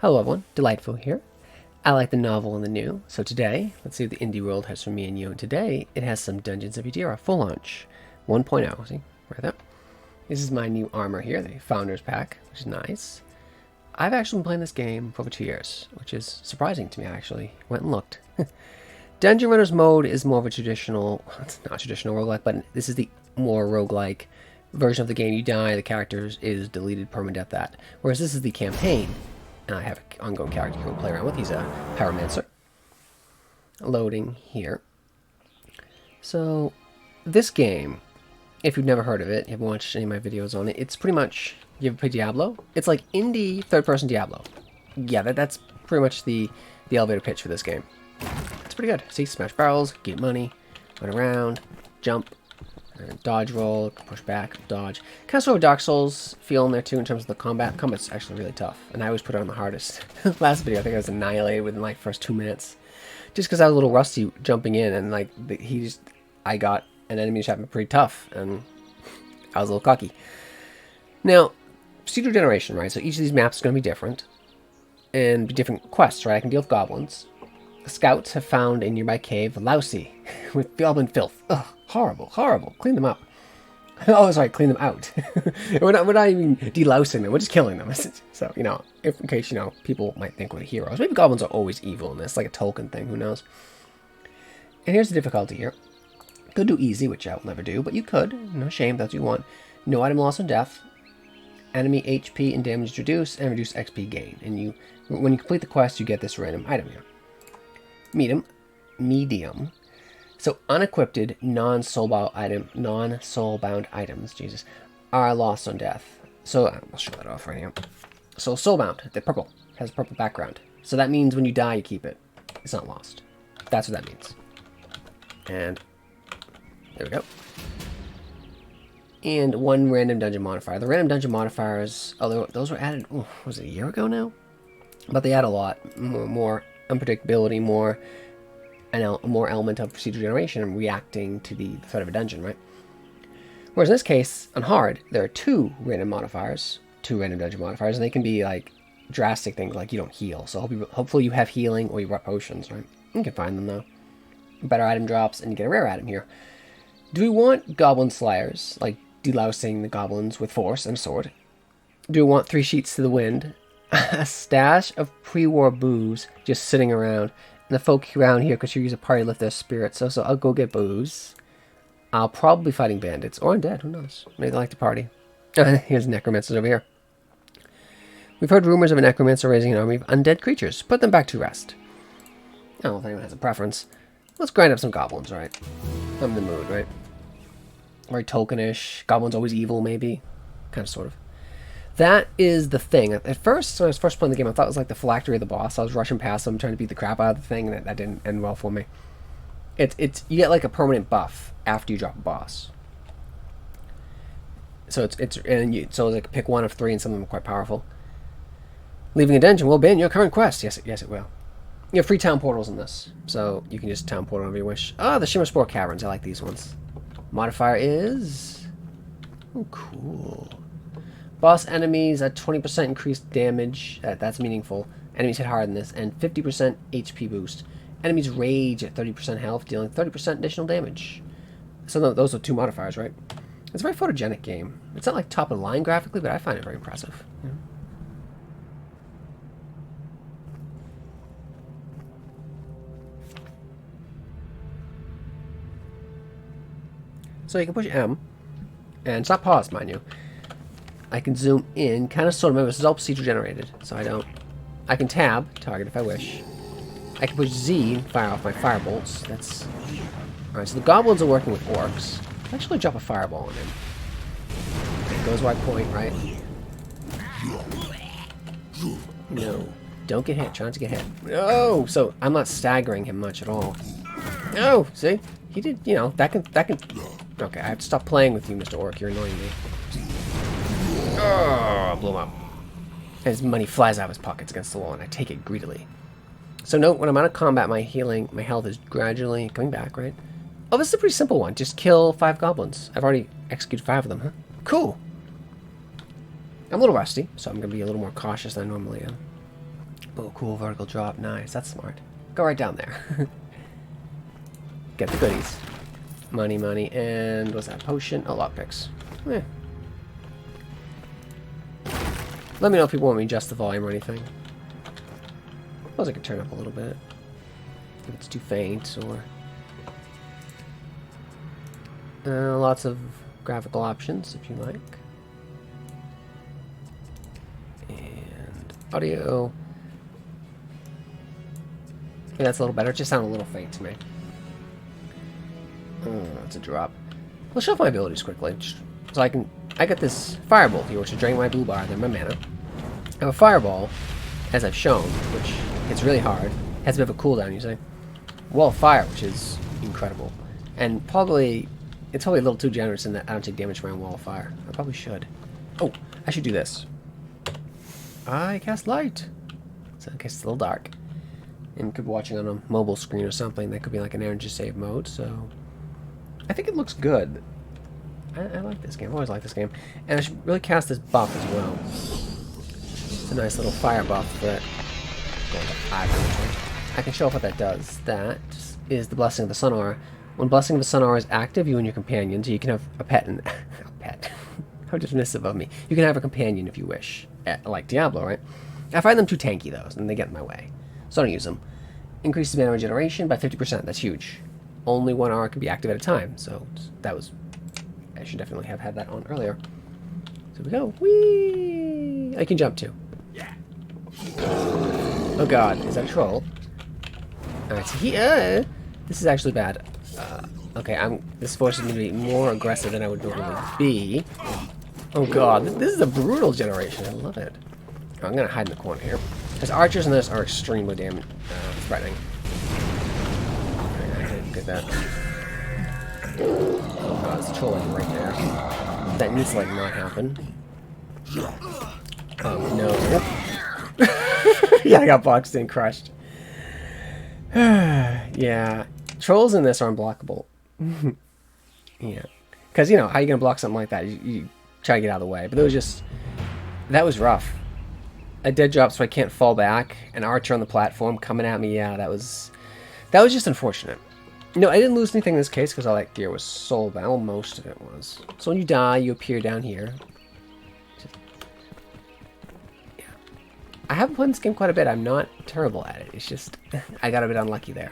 Hello everyone, Delightful here. I like the novel and the new, so today, let's see what the indie world has for me and you. And today, it has some Dungeons of Edera full launch 1.0. See, right there. This is my new armor here, the Founders Pack, which is nice. I've actually been playing this game for over 2 years, which is surprising to me. I actually went and looked. Dungeon Runners mode is more of a traditional, it's not traditional roguelike, but this is the more roguelike version of the game. You die, the character is deleted, permadeath that. Whereas this is the campaign. And I have an ongoing character who will play around with. He's a pyromancer. Loading here. So, this game, if you've never heard of it, you haven't watched any of my videos on it, it's pretty much, you ever play Diablo? It's like indie third-person Diablo. Yeah, that's pretty much the elevator pitch for this game. It's pretty good. See, smash barrels, get money, run around, jump, dodge roll, push back, dodge. Kind of sort of Dark Souls feel in there too in terms of the combat. Combat's actually really tough, and I always put it on the hardest. Last video, I think I was annihilated within like first 2 minutes, just because I was a little rusty jumping in, and like I got an enemy shot me pretty tough, and I was a little cocky. Now, procedural generation, right? So each of these maps is going to be different, and be different quests, right? I can deal with goblins. The scouts have found a nearby cave lousy with goblin filth. Ugh. Horrible, horrible. Clean them up. Oh, sorry, clean them out. we're not even delousing them. We're just killing them. So, you know, in case, you know, people might think we're heroes. Maybe goblins are always evil in this, like a Tolkien thing. Who knows? And here's the difficulty here. Could do easy, which I will never do, but you could. No shame, that's what you want. No item loss or death. Enemy HP and damage reduce, and reduce XP gain. And when you complete the quest, you get this random item here. Medium. So unequipped, non-soulbound items, Jesus, are lost on death. So I'll show that off right here. So soulbound, the purple, has a purple background. So that means when you die, you keep it. It's not lost. That's what that means. And there we go. And one random dungeon modifier. The random dungeon modifiers, although those were added, was it a year ago now? But they add a lot more unpredictability, more element of procedural generation and reacting to the threat of a dungeon, right? Whereas in this case, on hard, there are two random dungeon modifiers, and they can be like drastic things like you don't heal. So hopefully you have healing or you rep potions, right? You can find them though. Better item drops, and you get a rare item here. Do we want goblin slayers, like delousing the goblins with force and a sword? Do we want 3 sheets to the wind? A stash of pre-war booze just sitting around. And the folk around here could use a party to lift their spirits. So I'll go get booze. I'll probably be fighting bandits. Or undead, who knows? Maybe they like to party. Here's necromancers over here. We've heard rumors of a necromancer raising an army of undead creatures. Put them back to rest. I don't know if anyone has a preference. Let's grind up some goblins, right? I'm in the mood, right? Very Tolkien-ish. Goblins always evil, maybe. Kind of, sort of. That is the thing. At first, when I was first playing the game, I thought it was like the phylactery of the boss. I was rushing past him, trying to beat the crap out of the thing, and that didn't end well for me. You get like a permanent buff after you drop a boss. So so like pick one of 3, and some of them are quite powerful. Leaving a dungeon will abandon your current quest. Yes, it will. You have free town portals in this, so you can just town portal whenever you wish. The Shimmer Spore Caverns. I like these ones. Modifier is, cool. Boss enemies at 20% increased damage. That's meaningful. Enemies hit hard in this. And 50% HP boost. Enemies rage at 30% health, dealing 30% additional damage. So those are 2 modifiers, right? It's a very photogenic game. It's not like top of the line graphically, but I find it very impressive. Yeah. So you can push M. And it's not paused, mind you. I can zoom in, kind of sort of. Remember, this is all procedure generated, so I can tab, target if I wish. I can push Z and fire off my firebolts. That's... Alright, so the goblins are working with orcs. I'll actually drop a fireball on him. It goes where I point, right? No. Don't get hit. Trying to get hit. No! So, I'm not staggering him much at all. No! See? He did, you know, that can... Okay, I have to stop playing with you, Mr. Orc. You're annoying me. Oh, blew him up. And his money flies out of his pockets against the wall, and I take it greedily. So note, when I'm out of combat, my health is gradually coming back, right? Oh, this is a pretty simple one. Just kill 5 goblins. I've already executed 5 of them, huh? Cool. I'm a little rusty, so I'm going to be a little more cautious than I normally am. Oh, cool vertical drop. Nice. That's smart. Go right down there. Get the goodies. Money, money, and what's that? Potion? Oh, lockpicks. Eh. Let me know if people want me to adjust the volume or anything. I suppose I could turn up a little bit. If it's too faint, or... lots of graphical options, if you like. And audio. Yeah, that's a little better. It just sounded a little faint to me. Oh, that's a drop. Let's show off my abilities quickly. So I get this Firebolt here, which will drain my blue bar, then my mana. I have a Fireball, as I've shown, which hits really hard. Has a bit of a cooldown, you say. Wall of Fire, which is incredible. And probably, it's probably a little too generous in that I don't take damage from my Wall of Fire. I probably should. Oh, I should do this. I cast Light. So in case it's a little dark. And could be watching on a mobile screen or something. That could be like an energy save mode, so... I think it looks good. I like this game. I've always liked this game. And I should really cast this buff as well. It's a nice little fire buff that... I can show off what that does. That is the Blessing of the Sun Aura. When Blessing of the Sun Aura is active, you and your companions, you can have a pet and... a pet. How dismissive of me. You can have a companion if you wish. Like Diablo, right? I find them too tanky, though, and they get in my way. So I don't use them. Increases mana regeneration by 50%. That's huge. Only one aura can be active at a time. So that was... I should definitely have had that on earlier. So we go. Whee! I can jump too. Oh god, is that a troll? Alright, so here... this is actually bad. Okay, this forces me to be more aggressive than I would normally be. Oh god, this is a brutal generation. I love it. I'm gonna hide in the corner here. Because archers in this are extremely threatening. I didn't get that. Oh god, there's a troll right there. That needs to like not happen. Oh no. Yeah, I got boxed in, crushed. Yeah. Trolls in this are unblockable. Yeah. Because, you know, how are you going to block something like that? You try to get out of the way. But that was just... that was rough. A dead drop so I can't fall back. An archer on the platform coming at me. Yeah, that was just unfortunate. No, I didn't lose anything in this case because all that gear was sold. Well, most of it was. So when you die, you appear down here. Yeah. I have played this game quite a bit. I'm not terrible at it. It's just... I got a bit unlucky there.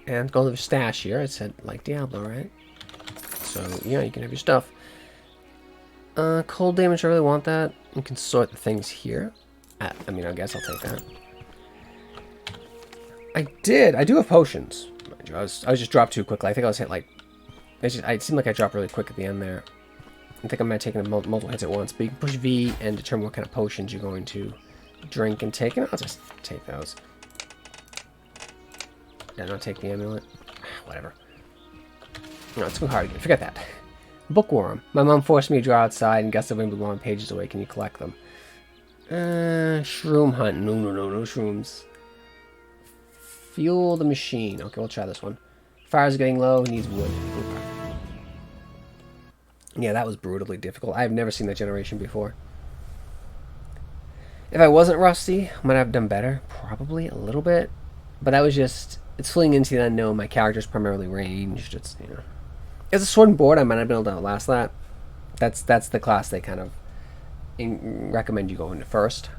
And go to the stash here. It said, like Diablo, right? So, yeah, you can have your stuff. Cold damage, I really want that. You can sort the things here. I mean, I guess I'll take that. I do have potions. I was just dropped too quickly. I think I was hit like... it seemed like I dropped really quick at the end there. I think I might have taken multiple hits at once. But you can push V and determine what kind of potions you're going to drink and take. And I'll just take those. Did I not take the amulet? Whatever. No, it's too hard again. Forget that. Bookworm. My mom forced me to draw outside and guessed the wind blew on pages away. Can you collect them? Shroom hunt. No shrooms. Fuel the machine. Okay, we'll try this one. Fire's getting low. Needs wood. Okay. Yeah, that was brutally difficult. I've never seen that generation before. If I wasn't rusty, I might have done better. Probably a little bit. But that was just... it's fleeing into the unknown. My character's primarily ranged. It's, you know... as a sword and board, I might not be able to outlast that. That's the class they kind of recommend you go into first.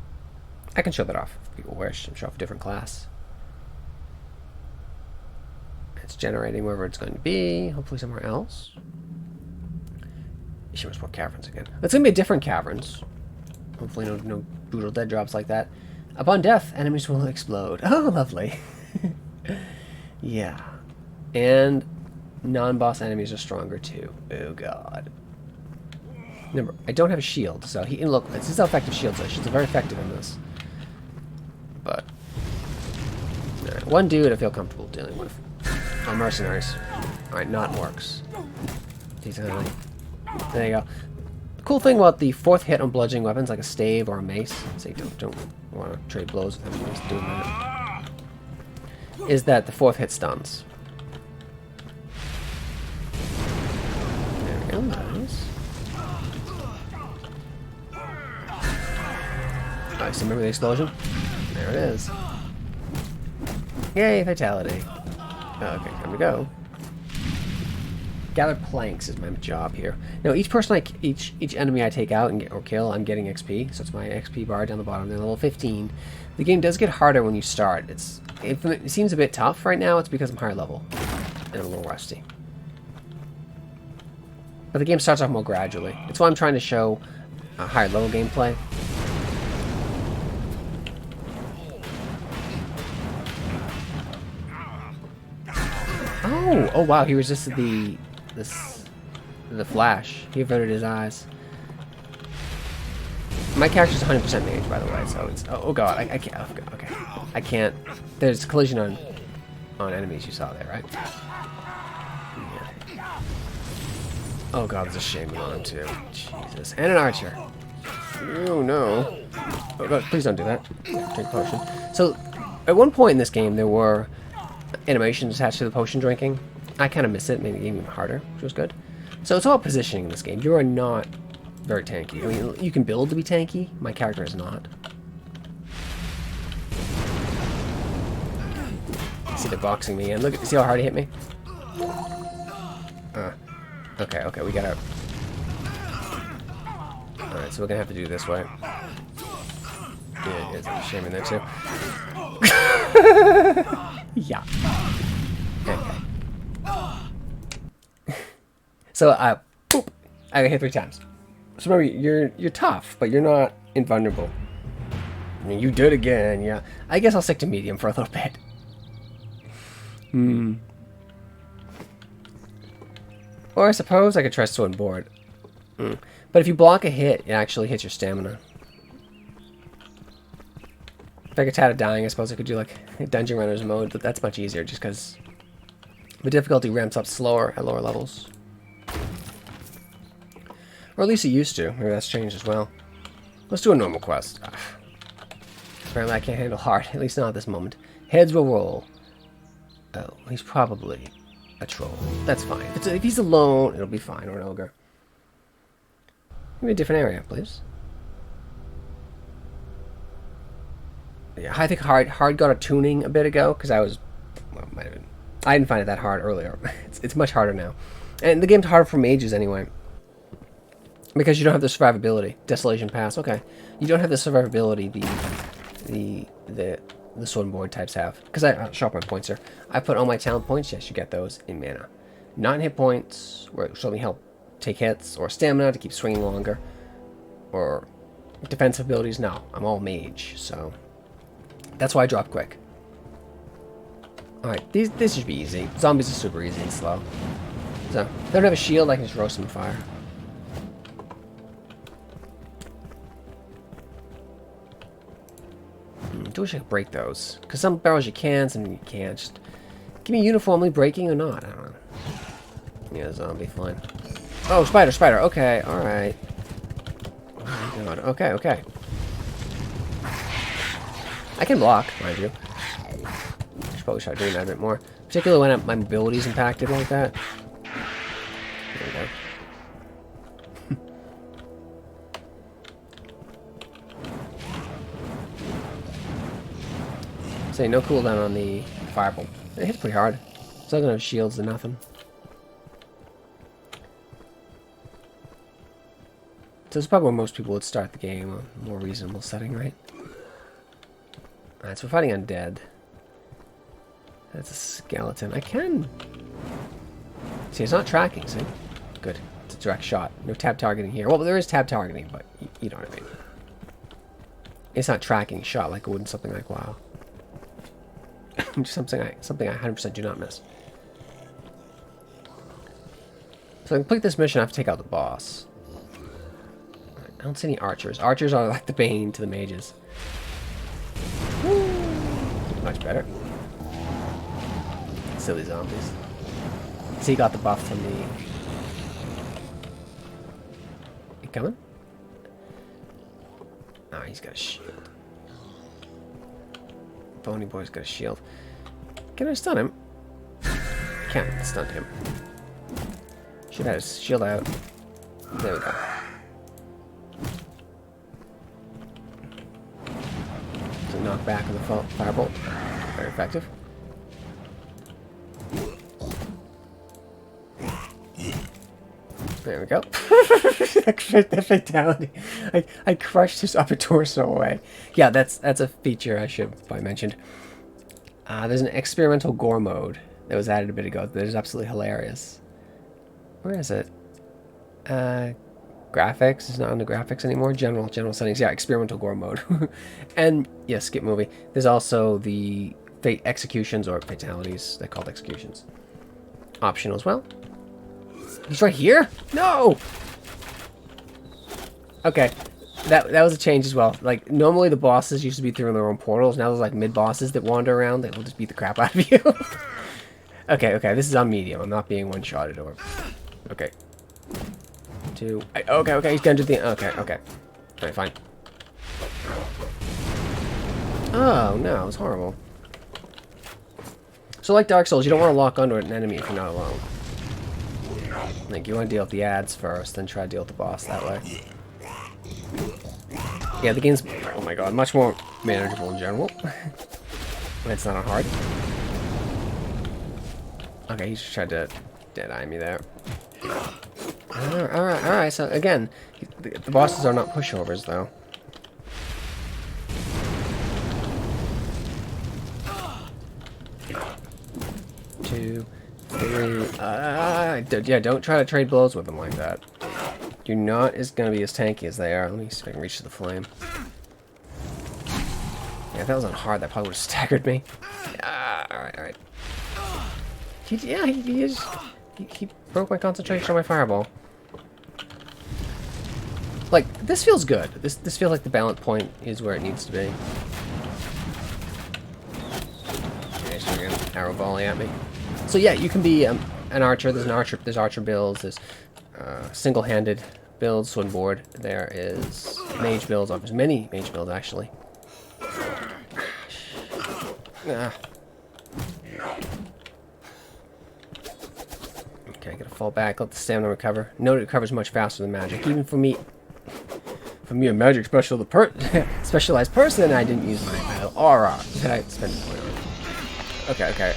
I can show that off if people wish. Show off a different class. It's generating wherever it's going to be. Hopefully somewhere else. You should explore caverns again. It's going to be different caverns. Hopefully no brutal dead drops like that. Upon death, enemies will explode. Oh, lovely. Yeah. And non-boss enemies are stronger too. Oh god. Remember, I don't have a shield, so look, this is how effective shields are. Shields are very effective in this. But right, one dude I feel comfortable dealing with. Mercenaries. Alright, not orcs. There you go. The cool thing about the fourth hit on bludgeoning weapons, like a stave or a mace, so you don't want to trade blows with them just doing that, is that the fourth hit stuns. There we go, nice. Nice, remember the explosion? There it is. Yay, fatality. Okay, time to go. Gather planks is my job here. Now, each person, each enemy I take out or kill, I'm getting XP. So it's my XP bar down the bottom. They're level 15. The game does get harder when you start. It seems a bit tough right now. It's because I'm higher level and a little rusty. But the game starts off more gradually. It's why I'm trying to show a higher level gameplay. Oh wow, he resisted the flash. He averted his eyes. My character's 100% mage, by the way, so it's oh god, I can't. Okay, I can't. There's collision on enemies. You saw there, right? Yeah. Oh god, there's a shaman on him too. Jesus, and an archer. Oh no! Oh god, please don't do that. Drink potion. So, at one point in this game, there were animations attached to the potion drinking. I kind of miss it, made the game even harder, which was good. So it's all positioning in this game. You are not very tanky. I mean, you can build to be tanky. My character is not. See, they're boxing me in. Look, see how hard he hit me? Okay, we gotta... Alright, so we're gonna have to do it this way. Yeah, there's a shame in there too. Yeah. Okay. So, boop! I got hit 3 times. So remember, you're tough, but you're not invulnerable. I mean, you did again, yeah. I guess I'll stick to medium for a little bit. Or I suppose I could try sword and board. But if you block a hit, it actually hits your stamina. If I get tired of dying, I suppose I could do like Dungeon Runners mode, but that's much easier just because the difficulty ramps up slower at lower levels. Or at least it used to. Maybe that's changed as well. Let's do a normal quest. Apparently I can't handle hard, at least not at this moment. Heads will roll. Oh, he's probably a troll. That's fine. If he's alone, it'll be fine, or an ogre. Give me a different area, please. Yeah, I think hard got a tuning a bit ago, because I didn't find it that hard earlier. It's much harder now. And the game's harder for mages anyway. Because you don't have the survivability. Desolation Pass, okay. You don't have the survivability the sword and board types have. Because I'll show up my points here. I put all my talent points, yes, you get those in mana. Not in hit points, where it will me help take hits, or stamina to keep swinging longer. Or defensive abilities, no. I'm all mage, so that's why I drop quick. Alright, this should be easy. Zombies are super easy and slow. So, if they don't have a shield, I can just roast them in fire. I wish I could break those. Because some barrels you can, some you can't. Just give me uniformly breaking or not. I don't know. Yeah, zombie, fine. Oh, spider. Okay, alright. Oh my god. Okay. I can block, mind you. I should probably start doing that a bit more. Particularly when my mobility's impacted like that. There we go. Say no cooldown on the fireball. It hits pretty hard. It's not gonna have shields and nothing. So it's probably where most people would start the game, a more reasonable setting, right? Alright, so we're fighting undead. That's a skeleton. I can... See, it's not tracking, see? Good. It's a direct shot. No tab targeting here. Well, there is tab targeting, but you know what I mean. It's not tracking shot like it would in something like WoW. something I 100% do not miss. So to complete this mission, I have to take out the boss. I don't see any archers. Archers are like the bane to the mages. Woo! Much better. Silly zombies. So he got the buff from the... You coming? Oh, he's got a shield. Bony boy's got a shield. Can I stun him? I can't stun him. Should have his shield out. There we go. knockback of the firebolt. Very effective. There we go. That fatality. I crushed his upper torso away. Yeah, that's a feature I should have probably mentioned. There's an experimental gore mode that was added a bit ago that is absolutely hilarious. Where is it? Graphics. It's not on the graphics anymore. General settings. Yeah, experimental gore mode. And yeah, skip movie. There's also the executions or fatalities. They're called executions. Optional as well. He's right here? No! Okay. That was a change as well. Like, normally the bosses used to be through their own portals. Now there's like mid-bosses that wander around that will just beat the crap out of you. Okay, this is on medium. I'm not being one-shotted or... Okay. Okay, he's gonna do the... Okay. Alright, fine. Oh, no, it was horrible. So like Dark Souls, you don't want to lock onto an enemy if you're not alone. Like, you want to deal with the ads first, then try to deal with the boss that way. Yeah, the game's, oh my god, much more manageable in general. When it's not on hard. Okay, he just tried to dead-eye me there. Alright, so again, the bosses are not pushovers, though. Two, three, yeah, don't try to trade blows with them like that. You're not going to be as tanky as they are. Let me see if I can reach to the flame. Yeah, if that was on hard, that probably would have staggered me. Alright. He broke my concentration on my fireball. Like, this feels good. This feels like the balance point is where it needs to be. Okay, so you're gonna arrow volley at me. So yeah, you can be an archer. There's archer builds. There's single-handed builds, sword board. There is mage builds. There's many mage builds actually. Okay, gotta fall back. Let the stamina recover. Note it recovers much faster than magic. Even for me, a magic specialized person, I didn't use my aura that I spent a point on. Okay.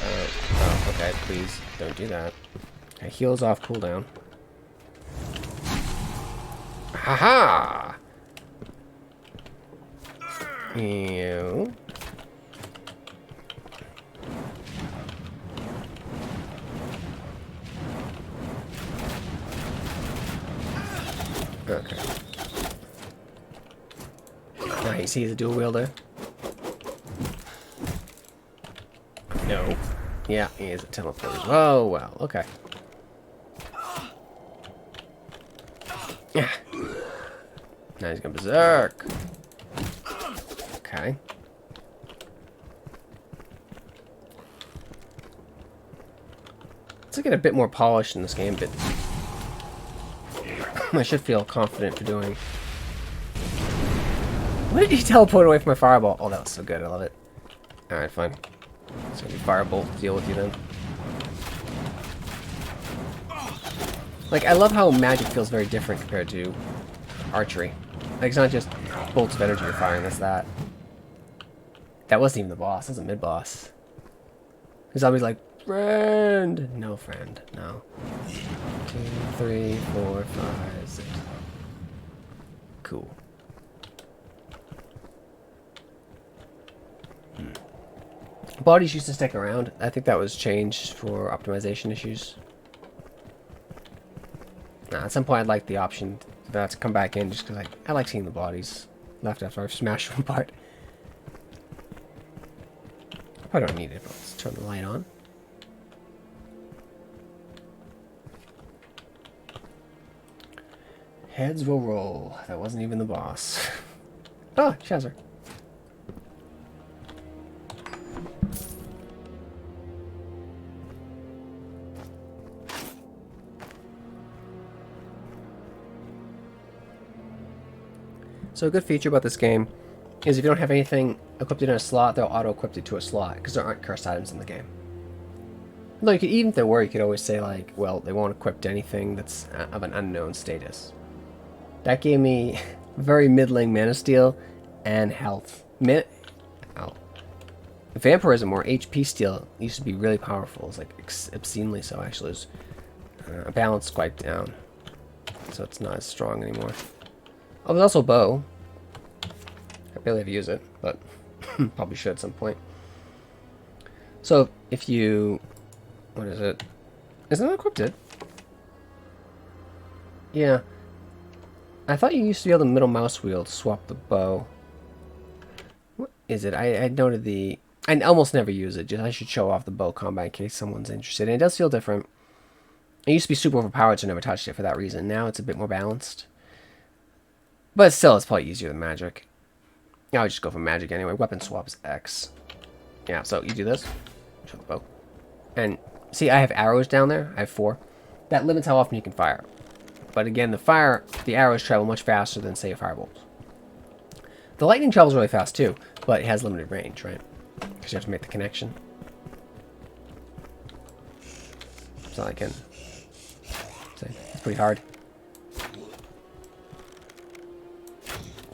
Oh, okay, please don't do that. Okay, heals off cooldown. Haha! Ew. Okay. Nice, he's a dual wielder. No. Yeah, he is a teleporter. Oh, well, okay. Yeah. Now he's going berserk. Okay. Let's get a bit more polished in this game, but I should feel confident for doing. What did he teleport away from my fireball? Oh, that was so good. I love it. Alright, fine. It's gonna be firebolt to deal with you then. Like, I love how magic feels very different compared to archery. Like, it's not just bolts of energy you're firing, that's that. That wasn't even the boss, that was a mid-boss. The zombie's like, friend! No friend, no. 2, 3, 4, 5, 6. Cool. Bodies used to stick around. I think that was changed for optimization issues. At some point I'd like the option for that to come back in just because I like seeing the bodies left after I've smashed one apart. I don't need it, but let's turn the light on. Heads will roll. That wasn't even the boss. Oh, Shazzer. So a good feature about this game is if you don't have anything equipped in a slot, they'll auto-equip it to a slot because there aren't cursed items in the game. Though you could, even if there were, you could always say like, well, they won't equip to anything that's of an unknown status. That gave me very middling mana steel and health. Oh, Vampirism or HP steel used to be really powerful. It's like obscenely so, actually. It's balanced quite down. So it's not as strong anymore. Oh, there's also bow. I barely ever use it, but probably should at some point. So if you... What is it? Is it not equipped? Yeah. I thought you used to be able to middle mouse wheel to swap the bow. What is it? I noted the... I almost never use it. Just I should show off the bow combat in case someone's interested. And it does feel different. It used to be super overpowered, so I never touched it for that reason. Now it's a bit more balanced. But still, it's probably easier than magic. I would just go for magic anyway. Weapon swap is X. Yeah, so you do this. Show the bow. And see, I have arrows down there. I have 4. That limits how often you can fire. But again, the arrows travel much faster than, say, a firebolt. The lightning travels really fast too, but it has limited range, right? Because you have to make the connection. So I can... It's pretty hard.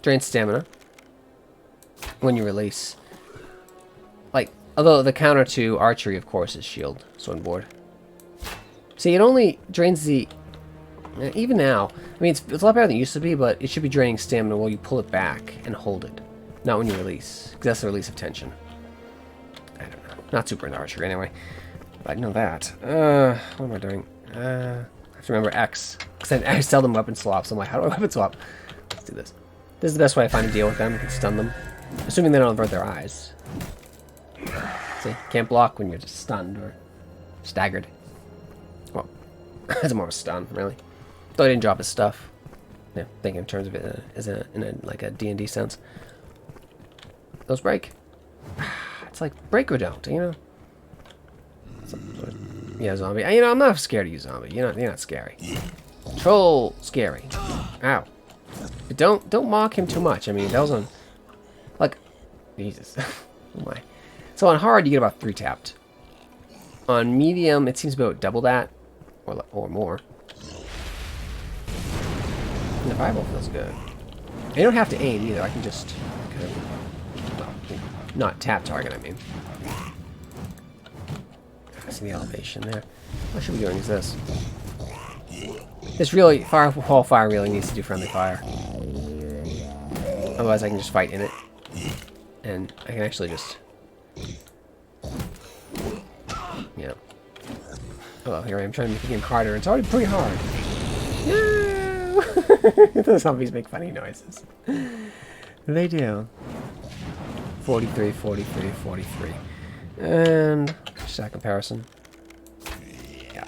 Drains stamina when you release. Like, although the counter to archery, of course, is shield, swordboard. See, it only drains the... Even now, I mean, it's a lot better than it used to be, but it should be draining stamina while you pull it back and hold it. Not when you release, because that's the release of tension. I don't know. Not super into archery, anyway. But I know that. What am I doing? I have to remember X. Because I seldom weapon swap, so I'm like, how do I weapon swap? Let's do this. This is the best way I find to deal with them. You can stun them. Assuming they don't avert their eyes. See? Can't block when you're just stunned or staggered. Well, that's more of a stun, really. Though I didn't drop his stuff. Yeah, thinking in terms of it in like a D&D sense. Those break. It's like break or don't, you know? Yeah, zombie. You know, I'm not scared of you, zombie. You're not scary. Troll scary. Ow. But don't mock him too much. I mean, that was on... Like... Jesus. Oh my. So on hard, you get about 3 tapped. On medium, it seems about double that. Or more. And the fireball feels good. You don't have to aim either. I can just... kind of, well, not tap target, I mean. I see the elevation there. What should we be doing is this. This really... Firewall fire really needs to do friendly fire. Otherwise I can just fight in it. And I can actually just... Yeah. Oh, here I am trying to make the game harder. It's already pretty hard. No! The zombies make funny noises. They do. 43, 43, 43. And... just that comparison. Yeah.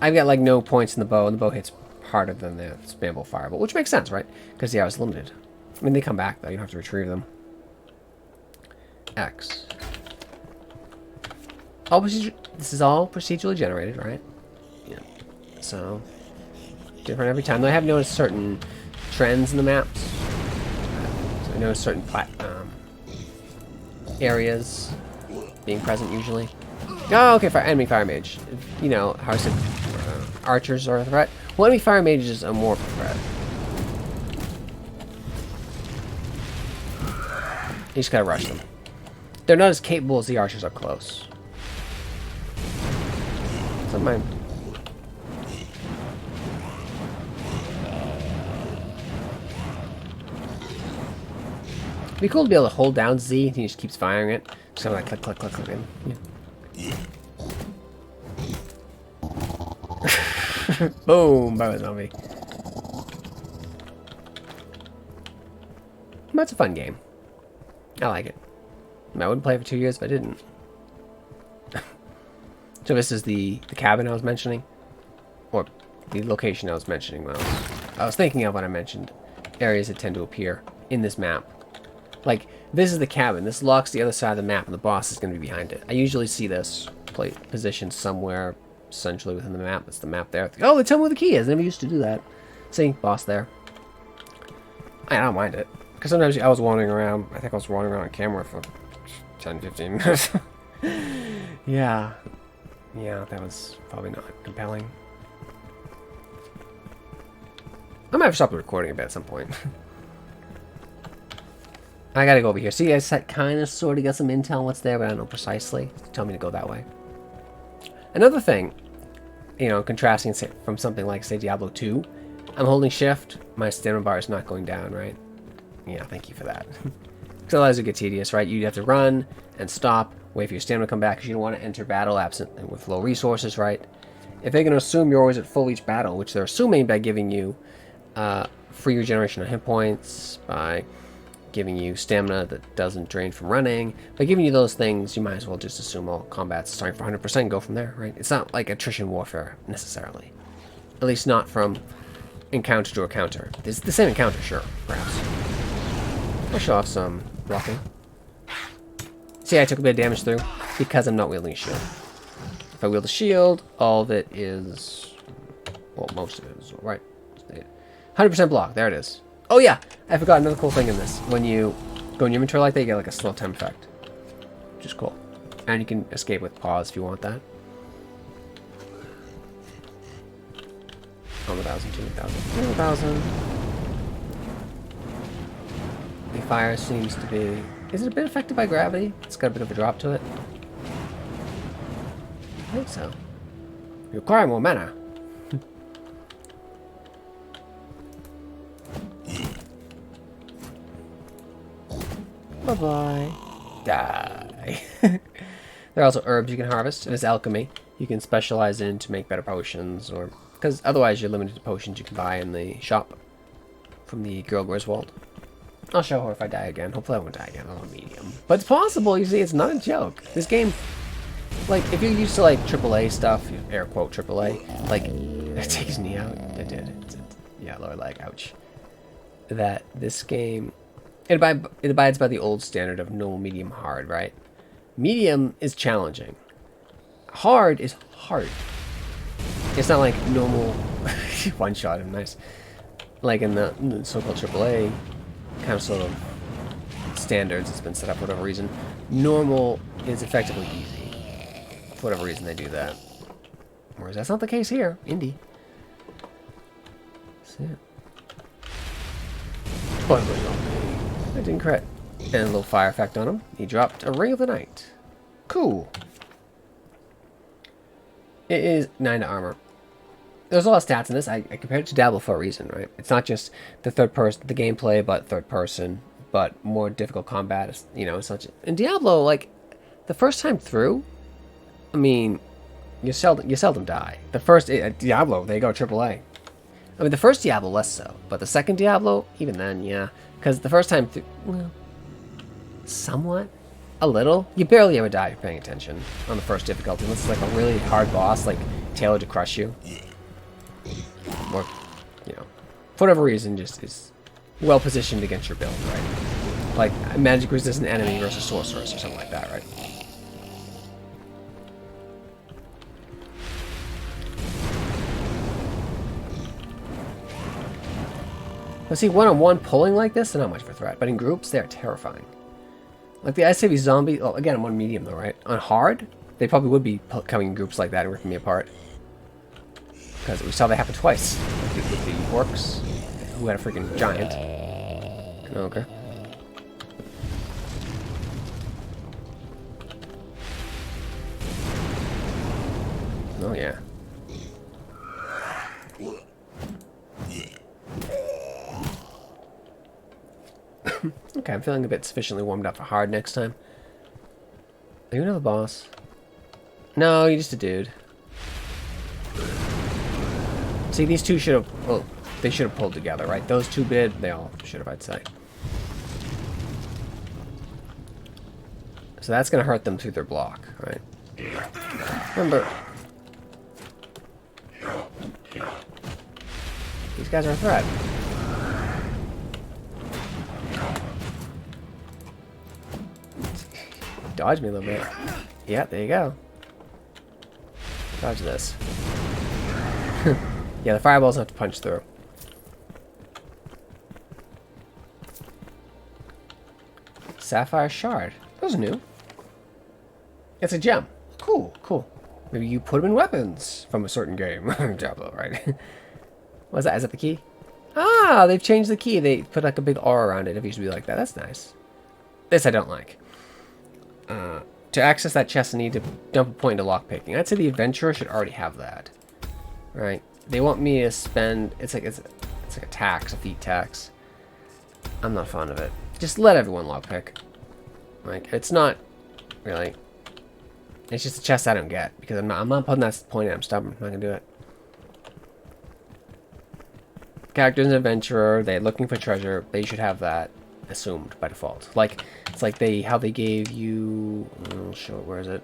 I've got like no points in the bow, and the bow hits harder than the spammable firebolt, which makes sense, right? Because the arrow is limited. I mean, they come back, though. You don't have to retrieve them. X. This is all procedurally generated, right? Yeah. So, different every time. Though I have noticed certain trends in the maps. So I noticed certain areas being present usually. Oh, okay, enemy fire mage. You know how I said archers are a threat. Well, enemy fire mages are more of a threat. You just gotta rush them. They're not as capable as the archers up close. So mine. It'd be cool to be able to hold down Z and he just keeps firing it. Just kind of like click, click, click, click. Yeah. Boom! By a zombie. That's a fun game. I like it. I wouldn't play it for 2 years if I didn't. So this is the cabin I was mentioning, or the location I was mentioning when I was thinking of when I mentioned areas that tend to appear in this map. Like, this is the cabin. This locks the other side of the map, and the boss is going to be behind it. I usually see this positioned somewhere centrally within the map. It's the map there. Oh, they tell me where the key is. I never used to do that. See, boss there. I don't mind it. Because sometimes I was wandering around. I think I was wandering around on camera for 10, 15 minutes. Yeah. Yeah, that was probably not compelling. I might have stopped the recording a bit at some point. I gotta go over here. See, I kind of sort of got some intel on what's there, but I don't know precisely. Tell me to go that way. Another thing, you know, contrasting from something like, say, Diablo 2, I'm holding shift, my stamina bar is not going down, right? Yeah, thank you for that. Because otherwise it gets tedious, right? You have to run and stop, wait for your stamina to come back, because you don't want to enter battle absent and with low resources, right? If they're going to assume you're always at full each battle, which they're assuming by giving you free regeneration of hit points, by giving you stamina that doesn't drain from running, by giving you those things, you might as well just assume all combat's starting for 100% and go from there, right? It's not like attrition warfare, necessarily. At least not from encounter to encounter. It's the same encounter, sure, perhaps. I'll show off some blocking. See, I took a bit of damage through because I'm not wielding a shield. If I wield a shield, all of it is... well, most of it is, right? 100% block, there it is. Oh yeah, I forgot another cool thing in this. When you go in your inventory like that, you get like a slow time effect. Which is cool. And you can escape with pause if you want that. 1,000, 2,000, 2,000. The fire seems to be... is it a bit affected by gravity? It's got a bit of a drop to it. I think so. You require more mana. Bye-bye. Die. There are also herbs you can harvest, and it's alchemy. You can specialize in to make better potions, or... because otherwise you're limited to potions you can buy in the shop from the girl Griswold. I'll show her if I die again. Hopefully I won't die again. I'm on medium. But it's possible, you see, it's not a joke. This game, like, if you're used to, like, AAA stuff, air quote AAA, like, it takes his knee out. It did. Yeah, lower leg, ouch. That this game, it abides by the old standard of normal, medium, hard, right? Medium is challenging. Hard is hard. It's not like normal one shot him, nice. Like in the so-called AAA kind of sort of standards, it's been set up for whatever reason. Normal is effectively easy. For whatever reason they do that. Whereas that's not the case here. Indie. That's it. I didn't crit. And a little fire effect on him. He dropped a Ring of the Night. Cool. It is 9 to armor. There's a lot of stats in this. I compared it to Diablo for a reason, right? It's not just the third person, the gameplay, but third person, but more difficult combat. You know, such. In Diablo, like the first time through, I mean, you seldom die. The first Diablo, there you go, AAA. I mean, the first Diablo less so, but the second Diablo, even then, yeah, because the first time through, well, somewhat. A little. You barely ever die if you're paying attention on the first difficulty. Unless it's like a really hard boss, like tailored to crush you. Or, you know, for whatever reason, just is well positioned against your build, right? Like a magic resistant enemy versus sorceress or something like that, right? But see, one-on-one pulling like this, they're not much of a threat. But in groups, they're terrifying. Like the ICV zombie, oh, again, I'm on medium though, right? On hard, they probably would be coming in groups like that and ripping me apart. Because we saw that happen twice. With the orcs, who had a freaking giant. An ogre. Oh yeah. Okay, I'm feeling a bit sufficiently warmed up for hard next time. Are you another boss? No, you're just a dude. See, these two should have... well, they should have pulled together, right? Those two did. They all should have, I'd say. So that's going to hurt them through their block, right? Remember... these guys are a threat. Dodge me a little bit. Yeah, there you go. Dodge this. Yeah, the fireballs have to punch through. Sapphire Shard. Those are new. It's a gem. Cool, cool. Maybe you put them in weapons from a certain game. Diablo, right? What's that? Is that the key? Ah, they've changed the key. They put like a big aura around it. It used to be like that. That's nice. This I don't like. To access that chest, I need to dump a point into lockpicking. I'd say the adventurer should already have that. Right? They want me to spend... It's like a tax, a feat tax. I'm not fond of it. Just let everyone lockpick. Like, it's not really... It's just a chest I don't get. Because I'm not putting that point in. I'm stubborn. I'm not going to do it. Character's an adventurer. They're looking for treasure. They should have that assumed by default. Like, it's like how they gave you... I'll show it. Where is it?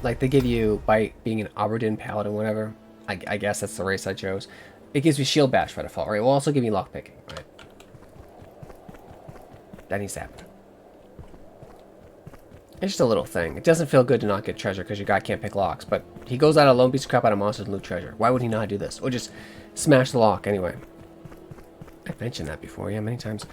Like, they give you, by being an Aberdeen Paladin, whatever. I guess that's the race I chose. It gives you shield bash by default, right? It will also give you lockpicking, right? That needs to happen. It's just a little thing. It doesn't feel good to not get treasure because your guy can't pick locks, but he goes out alone, beats the crap out of monsters and loot treasure. Why would he not do this? Or just smash the lock anyway. I've mentioned that before, yeah, many times.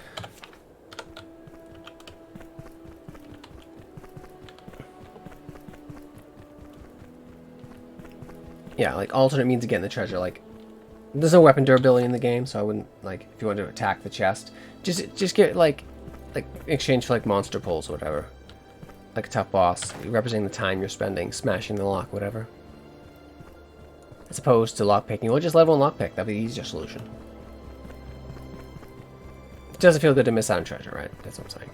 Yeah, like alternate means of getting the treasure. Like, there's no weapon durability in the game, so I wouldn't, like, if you want to attack the chest, just get like in exchange for like monster pulls or whatever. Like a tough boss, representing the time you're spending smashing the lock, whatever. As opposed to lockpicking, or just let everyone lockpick. That'd be the easier solution. It doesn't feel good to miss out on treasure, right? That's what I'm saying.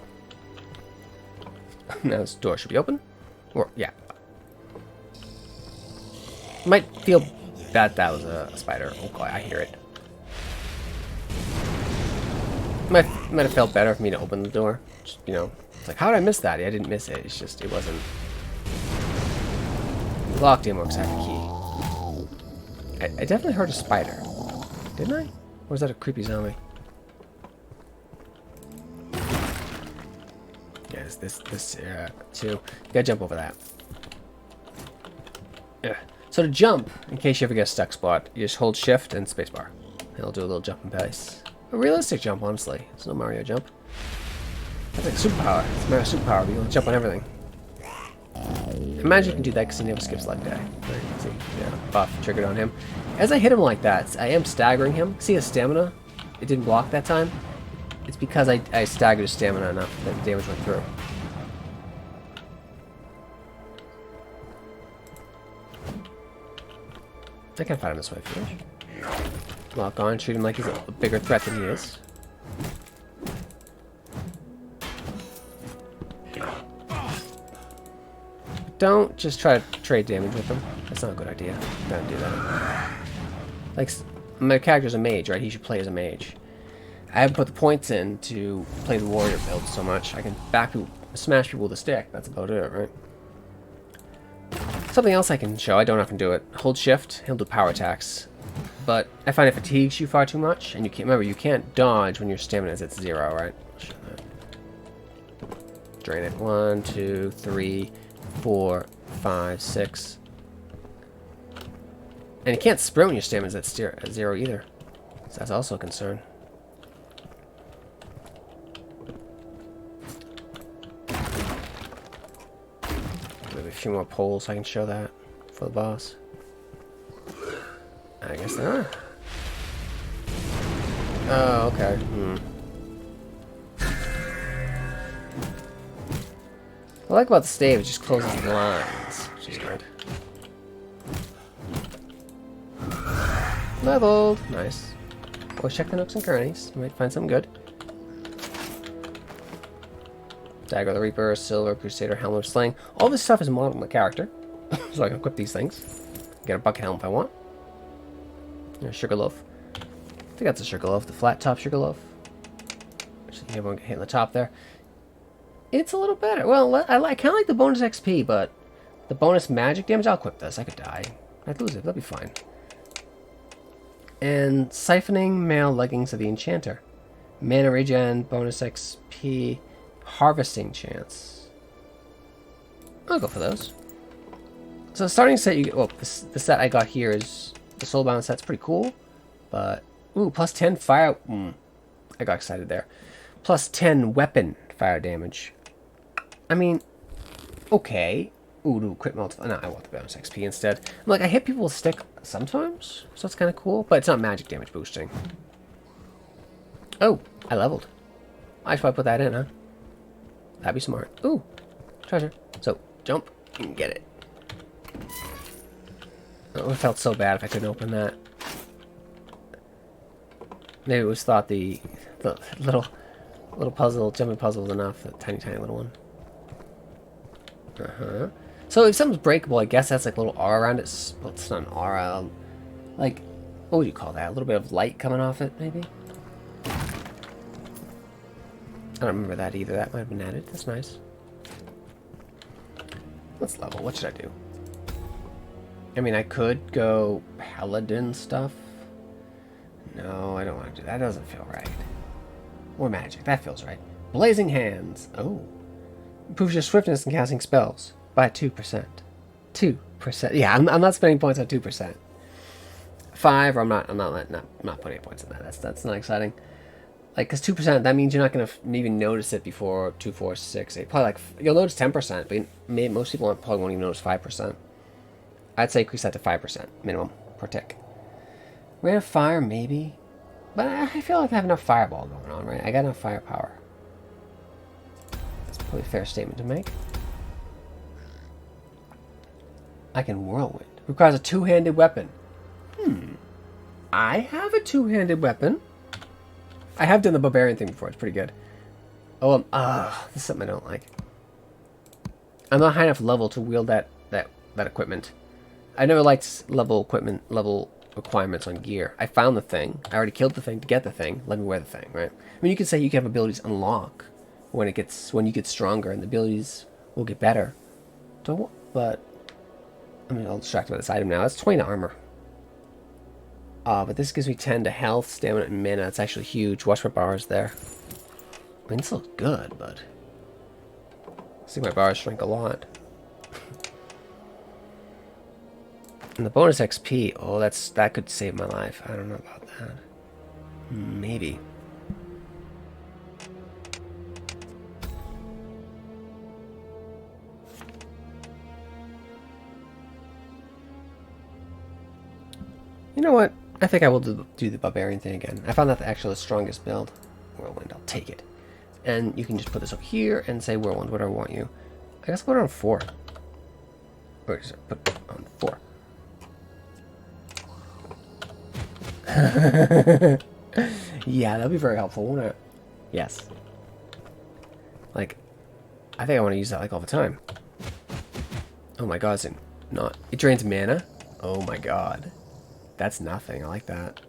Now this door should be open. Or, yeah. Might feel bad that was a spider. Oh god, I hear it. Might have felt better for me to open the door. Just, you know, it's like, how did I miss that? I didn't miss it. It's just, it wasn't. Locked in works. I have the key. I definitely heard a spider. Didn't I? Or was that a creepy zombie? Yeah, this too. You gotta jump over that. Yeah. So to jump, in case you ever get a stuck spot, you just hold shift and spacebar. It'll do a little jump in place. A realistic jump, honestly. It's no Mario jump. That's like superpower. It's Mario superpower, but you can jump on everything. Imagine you can do that because he never skips leg day. Right? See, yeah, buff triggered on him. As I hit him like that, I am staggering him. See his stamina? It didn't block that time. It's because I staggered his stamina enough that the damage went through. I can fight him this way if you wish. Lock on, shoot him like he's a bigger threat than he is. Don't just try to trade damage with him. That's not a good idea. Don't do that. Like, my character's a mage, right? He should play as a mage. I haven't put the points in to play the warrior build so much. I can back people, smash people with a stick. That's about it, right? Something else I can show. I don't often do it. Hold shift. He'll do power attacks. But I find it fatigues you far too much. And you can't, remember, you can't dodge when your stamina is at 0, right? Drain it. 1, 2, 3, 4, 5, 6. And you can't sprint when your stamina is at 0 either. So that's also a concern. Maybe a few more poles so I can show that for the boss. I guess there are. Oh, okay. What I like about the stave is just closes the lines, which is good. Leveled! Nice. Always check the nooks and crannies. You might find something good. Dagger of the Reaper, Silver, Crusader, Helm of Sling. All this stuff is modeled on the character. So I can equip these things. Get a bucket helm if I want. Sugar loaf. I think that's a sugar loaf. The flat top sugar loaf. Actually, everyone get hit in the top there. It's a little better. Well, I kind of like the bonus XP, but the bonus magic damage, I'll equip this. I could die. I'd lose it. That'll be fine. And siphoning male leggings of the enchanter. Mana regen, bonus XP, harvesting chance. I'll go for those. So the starting set you get, well, the set I got here is the soulbound set's pretty cool, but ooh, plus 10 fire. I got excited there. Plus 10 weapon fire damage. I mean, okay. Ooh, crit multiply. No, I want the bonus XP instead. I'm like, I hit people with stick sometimes, so that's kind of cool, but it's not magic damage boosting. Oh, I leveled. I should probably put that in, huh? That'd be smart. Ooh, treasure. So, jump and get it. Oh, it would have felt so bad if I couldn't open that. Maybe it was thought the little puzzle, jumping puzzle was enough. That tiny little one. So if something's breakable, I guess that's like a little aura around it. Well, it's not an aura. Like, what would you call that? A little bit of light coming off it, maybe? I don't remember that either. That might have been added. That's nice. Let's level. What should I do? I mean, I could go paladin stuff. No, I don't want to do that. That doesn't feel right. Or magic. That feels right. Blazing hands. Oh. Improves your swiftness in casting spells by 2%. 2%. Yeah, I'm not spending points on 2%. 5, or I'm not putting any points in that. That's not exciting. Like, because 2%, that means you're not going to even notice it before 2, 4, 6, 8. Probably like, you'll notice 10%, but most people probably won't even notice 5%. I'd say increase that to 5% minimum per tick. Rate of fire, maybe. But I feel like I have enough fireball going on, right? I got enough firepower. That's probably a fair statement to make. I can whirlwind. Requires a two-handed weapon. I have a two-handed weapon. I have done the barbarian thing before. It's pretty good. Oh, this is something I don't like. I'm not high enough level to wield that equipment. I never liked level requirements on gear. I found the thing. I already killed the thing to get the thing. Let me wear the thing, right? I mean, you could say you can have abilities unlock when you get stronger, and the abilities will get better. But I mean, I'll distract by this item now. That's 20 to armor. But this gives me 10 to health, stamina, and mana. It's actually huge. Watch my bars there. I mean, this looks good, but I see my bars shrink a lot. And the bonus XP, oh, that could save my life. I don't know about that. Maybe. You know what? I think I will do the barbarian thing again. I found that actually the strongest build. Whirlwind, I'll take it. And you can just put this up here and say whirlwind, whatever I want you. I guess I'll put it on 4. Or sorry, put it on 4. Yeah, that'd be very helpful, won't it? Yes. Like, I think I want to use that like all the time. Oh my god, it drains mana? Oh my god. That's nothing. I like that.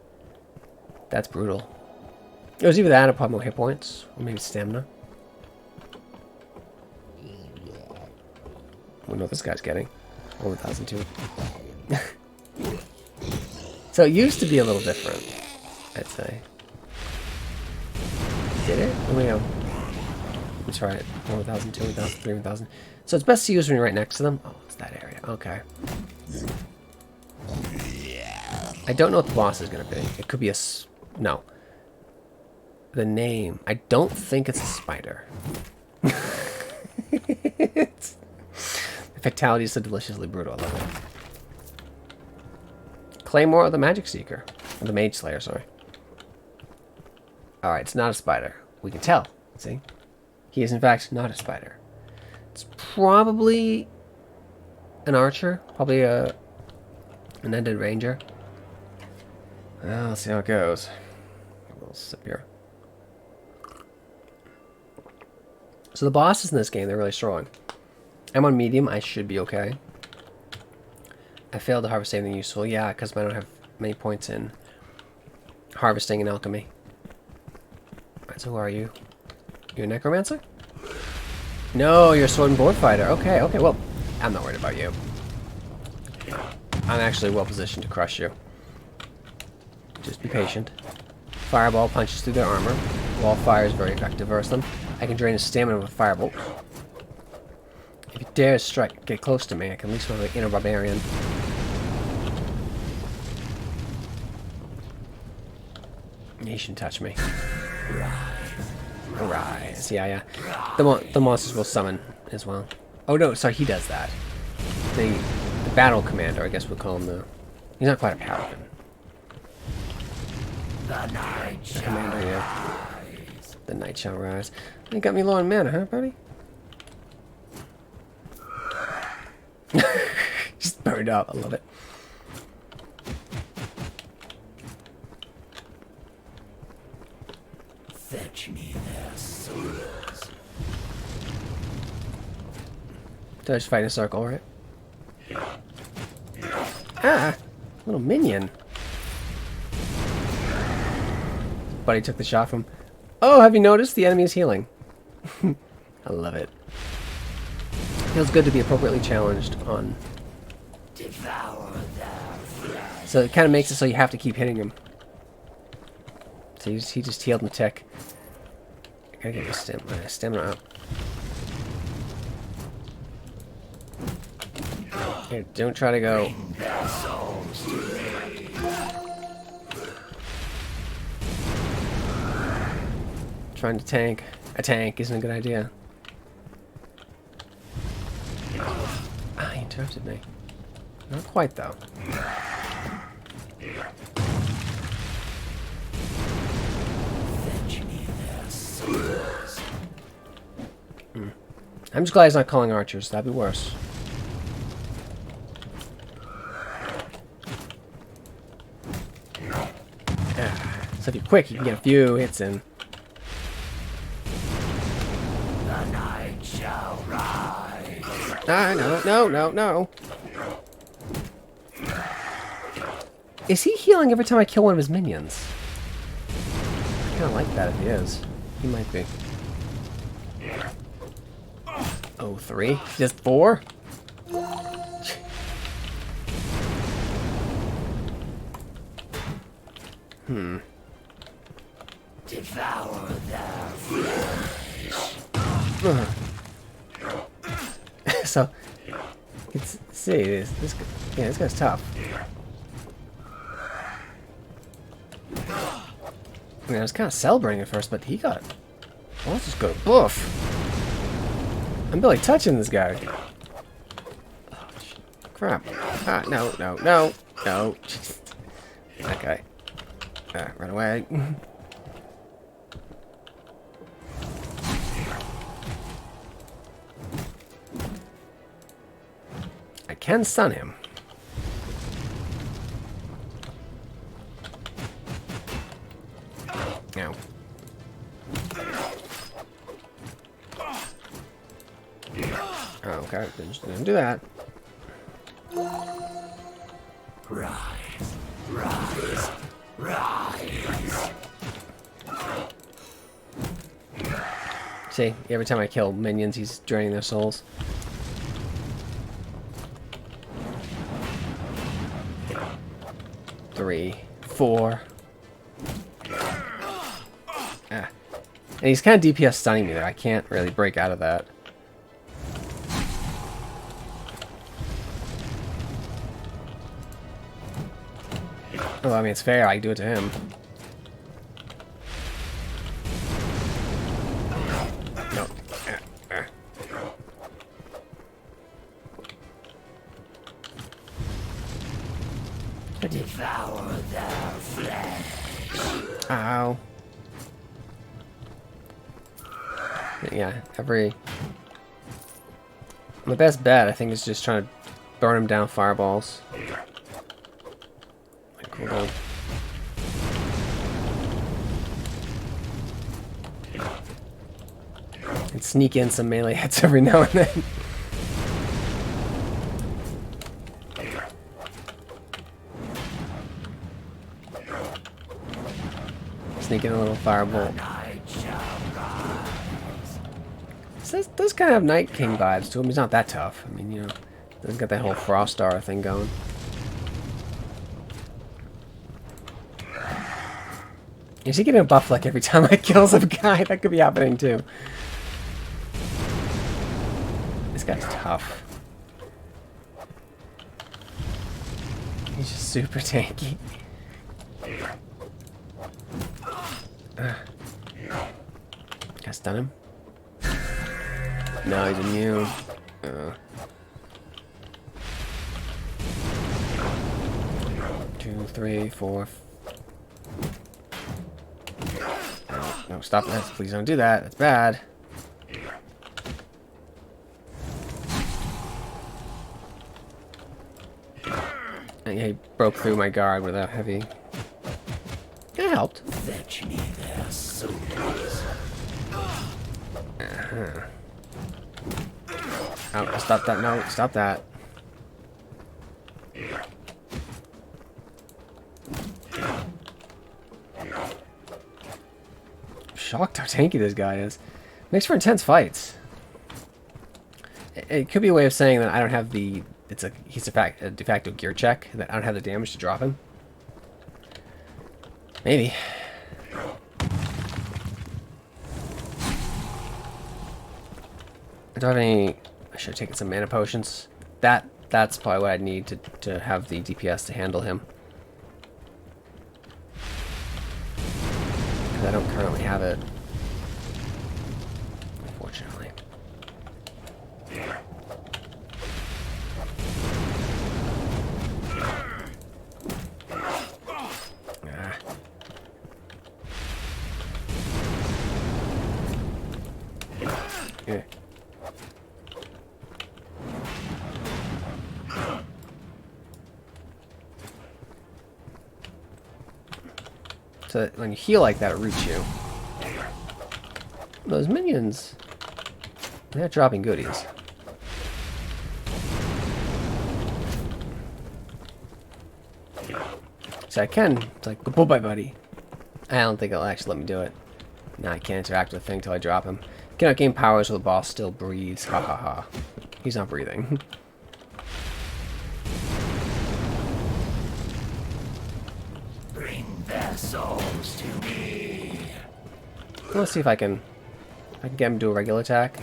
That's brutal. It was either that or probably more hit points. Or maybe stamina. We know what this guy's getting. 1,002. So it used to be a little different, I'd say. Did it? Oh, we go. Let's try it. 1,002, 1,003, 1,000. So it's best to use when you're right next to them. Oh, it's that area. Okay. I don't know what the boss is going to be. It could be no. The name. I don't think it's a spider. The fatality is so deliciously brutal. I love it. Claymore of the Magic Seeker. Or the Mage Slayer, sorry. Alright, it's not a spider. We can tell. See? He is, in fact, not a spider. It's probably an archer. Probably an ended ranger. Well, let's see how it goes. A little sip here. So the bosses in this game, they're really strong. I'm on medium. I should be okay. I failed to harvest anything useful. Yeah, because I don't have many points in harvesting and alchemy. Alright, so who are you? You a necromancer? No, you're a sword and board fighter. Okay, well, I'm not worried about you. I'm actually well positioned to crush you. Just be patient. Fireball punches through their armor. Wall fire is very effective versus them. I can drain his stamina with a firebolt. If you dare get close to me, I can at least run the inner barbarian. He shouldn't touch me. Arise. Yeah. The monsters will summon as well. Oh no, sorry, he does that. The battle commander, I guess we'll call him he's not quite a paladin. The commander, yeah. The night shall rise. You got me low on mana, huh, buddy? Just burned up. I love it. Fetch me their souls. So I just fight in a circle, right? Ah! Little minion. Buddy took the shot from... Oh, have you noticed? The enemy is healing. I love it. Feels good to be appropriately challenged on... Devour their flesh. So it kind of makes it so you have to keep hitting him. So he just healed my tech. I gotta get my stamina up. Here, don't try to go. Their souls to me. Trying to tank. A tank isn't a good idea. Ah, he interrupted me. Not quite, though. Fetch me their souls. I'm just glad he's not calling archers. That'd be worse. So if you're quick, you can get a few hits in. The night shall rise. Ah, no. Is he healing every time I kill one of his minions? I kind of like that if he is. He might be. Oh, 3? Just 4? Devour their flesh. So, let's see, this guy's tough. I mean, I was kind of celebrating at first, but he got... Well, let's just go boof. I'm barely touching this guy. Oh, crap. Ah, no. Jeez. Okay. Run away. I can stun him. No. Oh, okay, didn't do that. Rise. See, every time I kill minions, he's draining their souls. Three, 4. Ah. And he's kind of DPS stunning me there. I can't really break out of that. Well, I mean, it's fair. I can do it to him. No. Devour their flesh. Ow. Yeah, my best bet, I think, is just trying to burn him down fireballs. Cool down. And sneak in some melee hits every now and then. Sneak in a little firebolt. This does kind of have Night King vibes to him. He's not that tough. I mean, you know, he's got that whole Frost Star thing going. Is he getting a buff like every time I kill some guy? That could be happening too. This guy's tough. He's just super tanky. Can I stun him? No, he's immune. 2, 3, 4. No, stop that. Please don't do that. That's bad. He broke through my guard with a heavy. It helped. Fetch me their souls. Oh, stop that. No, stop that. Shocked how tanky this guy is. Makes for intense fights. It could be a way of saying that I don't have the... he's a de facto gear check, that I don't have the damage to drop him. Maybe. Do I have any... I should have taken some mana potions. That's probably what I'd need to have the DPS to handle him. Because I don't currently have it. Unfortunately. Yeah. So when you heal like that, it roots you. Those minions, they're dropping goodies. So I can, it's like, goodbye, buddy. I don't think it'll actually let me do it. No, I can't interact with the thing until I drop him. Cannot gain powers while the boss still breathes. Ha ha ha. He's not breathing. Bring their souls to me. Let's see if I can get him to do a regular attack.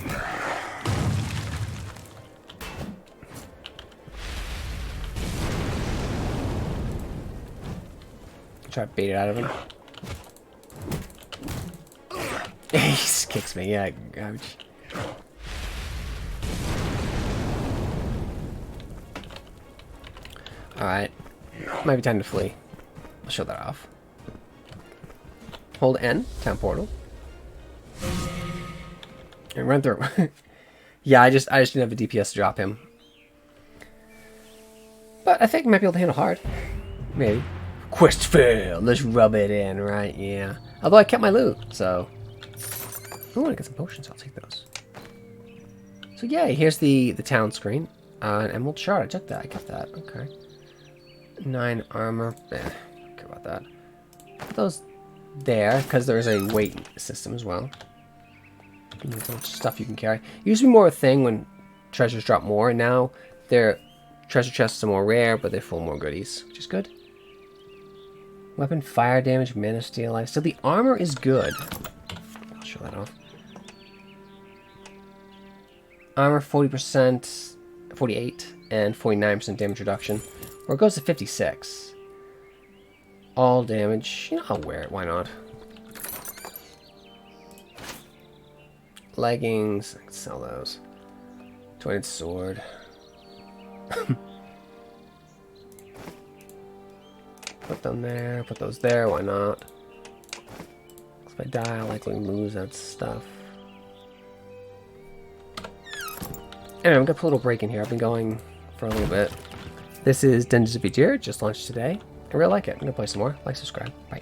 Try to bait it out of him. He just kicks me, yeah, ouch. Alright. Might be time to flee. I'll show that off. Hold N, town portal. And run through. Yeah, I just didn't have the DPS to drop him. But I think I might be able to handle hard. Maybe. Quest failed. Let's rub it in, right? Yeah. Although I kept my loot, so... Ooh, I got some potions. I'll take those. So yeah, here's the town screen. An emerald shard. I took that. I got that. Okay. 9 armor. Care about that. Put those there, because there's a weight system as well. There's a bunch of stuff you can carry. It used to be more a thing when treasures drop more, and now their treasure chests are more rare, but they're full of more goodies, which is good. Weapon, fire damage, mana, steel life. So the armor is good. I'll show that off. Armor 40%, 48, and 49% damage reduction. Or it goes to 56. All damage. You know, I'll wear it. Why not? Leggings. I can sell those. 20 sword. Put them there. Put those there. Why not? If I die, I'll likely lose that stuff. Anyway, I'm gonna put a little break in here. I've been going for a little bit. This is Dungeons RPG, just launched today. I really like it. I'm gonna play some more. Like, subscribe. Bye.